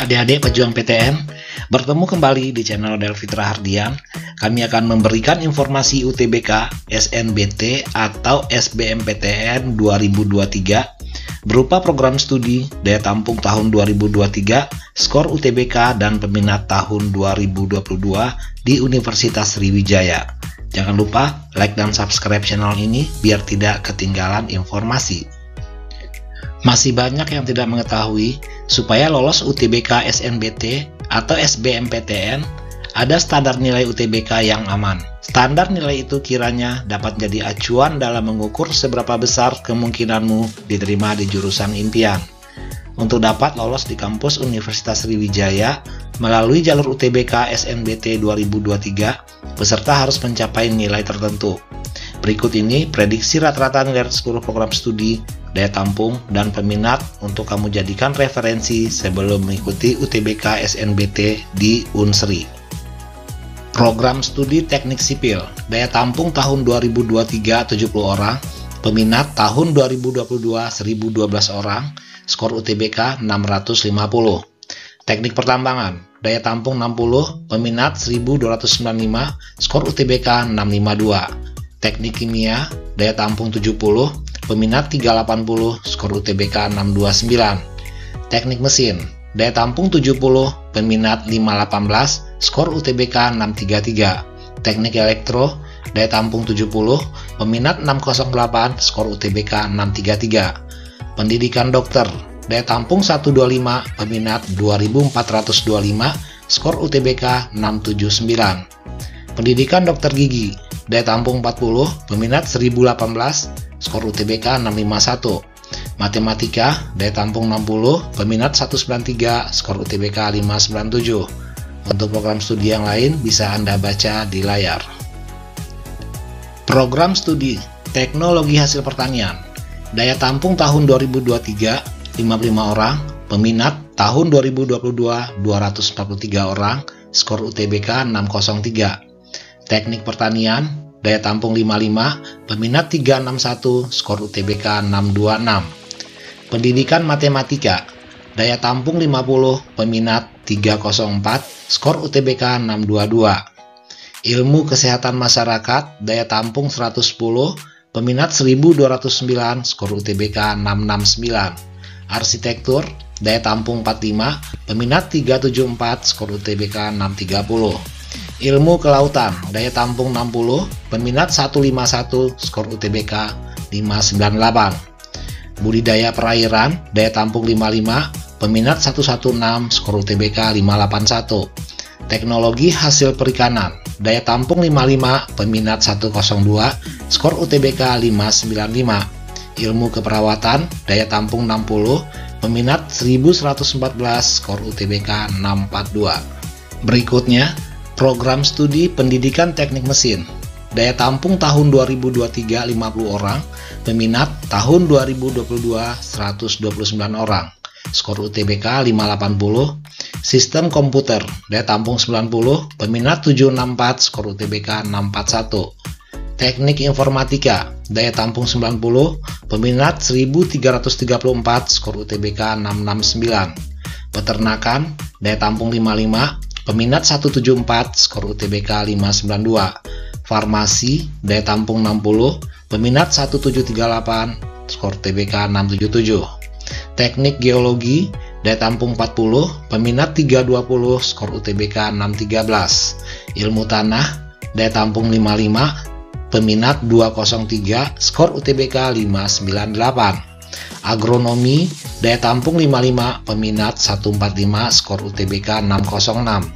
Adik-adik pejuang PTN, bertemu kembali di channel Delfitra Hardian. Kami akan memberikan informasi UTBK, SNBT atau SBMPTN 2023 berupa program studi, daya tampung tahun 2023, skor UTBK dan peminat tahun 2022 di Universitas Sriwijaya. Jangan lupa like dan subscribe channel ini biar tidak ketinggalan informasi. Masih banyak yang tidak mengetahui, supaya lolos UTBK SNBT atau SBMPTN, ada standar nilai UTBK yang aman. Standar nilai itu kiranya dapat jadi acuan dalam mengukur seberapa besar kemungkinanmu diterima di jurusan impian. Untuk dapat lolos di kampus Universitas Sriwijaya melalui jalur UTBK SNBT 2023, peserta harus mencapai nilai tertentu. Berikut ini prediksi rata-rata nilai seluruh program studi, daya tampung, dan peminat untuk kamu jadikan referensi sebelum mengikuti UTBK SNBT di Unsri. Program studi teknik sipil, daya tampung tahun 2023 70 orang, peminat tahun 2022 1012 orang, skor UTBK 650. Teknik pertambangan, daya tampung 60, peminat 1295, skor UTBK 652. Teknik kimia, daya tampung 70, peminat 380, skor UTBK 629. Teknik mesin, daya tampung 70, peminat 518, skor UTBK 633. Teknik elektro, daya tampung 70, peminat 608, skor UTBK 633. Pendidikan dokter, daya tampung 125, peminat 2425, skor UTBK 679. Pendidikan dokter gigi, daya tampung 40, peminat 1018, skor UTBK 651. Matematika, daya tampung 60, peminat 193, skor UTBK 597. Untuk program studi yang lain bisa Anda baca di layar. Program studi teknologi hasil pertanian, daya tampung tahun 2023 55 orang, peminat tahun 2022 243 orang, skor UTBK 603. Teknik pertanian, daya tampung 55, peminat 361, skor UTBK 626. Pendidikan matematika, daya tampung 50, peminat 304, skor UTBK 622. Ilmu kesehatan masyarakat, daya tampung 110, peminat 1209, skor UTBK 669. Arsitektur, daya tampung 45, peminat 374, skor UTBK 630. Ilmu kelautan, daya tampung 60, peminat 151, skor UTBK 598. Budidaya perairan, daya tampung 55, peminat 116, skor UTBK 581. Teknologi hasil perikanan, daya tampung 55, peminat 102, skor UTBK 595. Ilmu keperawatan, daya tampung 60, peminat 1114, skor UTBK 642. Berikutnya, program studi pendidikan teknik mesin, daya tampung tahun 2023 50 orang, peminat tahun 2022 129 orang, skor UTBK 580. Sistem komputer, daya tampung 90, peminat 764, skor UTBK 641. Teknik informatika, daya tampung 90, peminat 1334, skor UTBK 669. Peternakan, daya tampung 55, peminat 174, skor UTBK 592. Farmasi, daya tampung 60, peminat 1738, skor UTBK 677. Teknik geologi, daya tampung 40, peminat 320, skor UTBK 613. Ilmu tanah, daya tampung 55, peminat 203, skor UTBK 598. Agronomi, daya tampung 55, peminat 145, skor UTBK 606.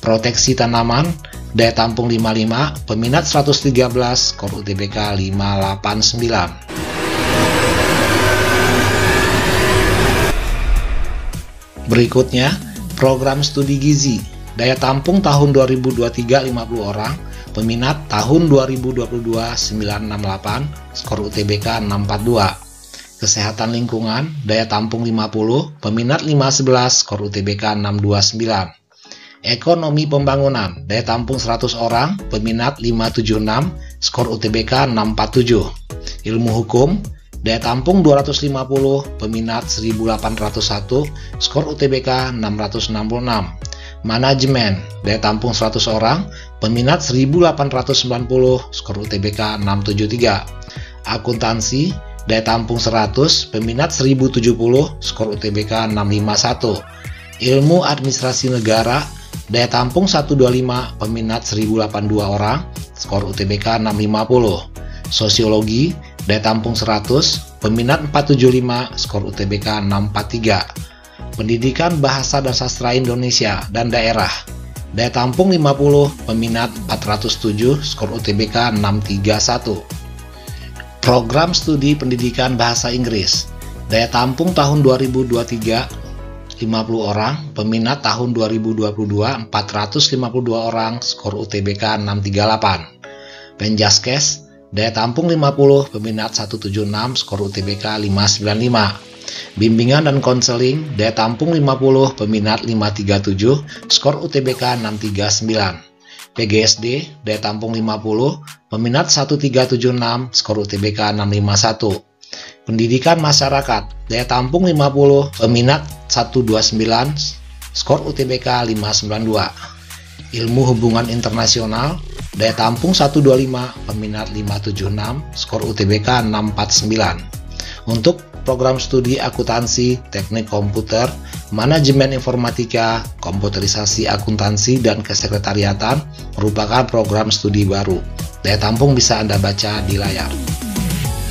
Proteksi tanaman, daya tampung 55, peminat 113, skor UTBK 589. Berikutnya, program studi gizi, daya tampung tahun 2023 50 orang, peminat tahun 2022 968, skor UTBK 642. Kesehatan lingkungan, daya tampung 50, peminat 511, skor UTBK 629. Ekonomi pembangunan, daya tampung 100 orang, peminat 576, skor UTBK 647. Ilmu hukum, Daya tampung 250, peminat 1801, skor UTBK 666. Manajemen, daya tampung 100 orang, peminat 1890, skor UTBK 673. Akuntansi, daya tampung 100, peminat 1070, skor UTBK 651. Ilmu administrasi negara, daya tampung 125, peminat 1082 orang, skor UTBK 650. Sosiologi, daya tampung 100, peminat 475, skor UTBK 643. Pendidikan Bahasa dan Sastra Indonesia dan Daerah, daya tampung 50, peminat 407, skor UTBK 631. Program Studi Pendidikan Bahasa Inggris, daya tampung tahun 2023, 50 orang, peminat tahun 2022, 452 orang, skor UTBK 638. Penjaskes, daya tampung 50, peminat 176, skor UTBK 595. Bimbingan dan konseling, daya tampung 50, peminat 537, skor UTBK 639. PGSD, daya tampung 50, peminat 1376, skor UTBK 651. Pendidikan Masyarakat, daya tampung 50, peminat 129, skor UTBK 592. Ilmu Hubungan Internasional, daya tampung 125, peminat 576, skor UTBK 649. Untuk program studi akuntansi, teknik komputer, manajemen informatika, komputerisasi akuntansi, dan kesekretariatan merupakan program studi baru. Daya tampung bisa Anda baca di layar.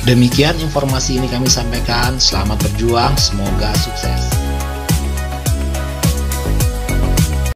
Demikian informasi ini kami sampaikan. Selamat berjuang, semoga sukses.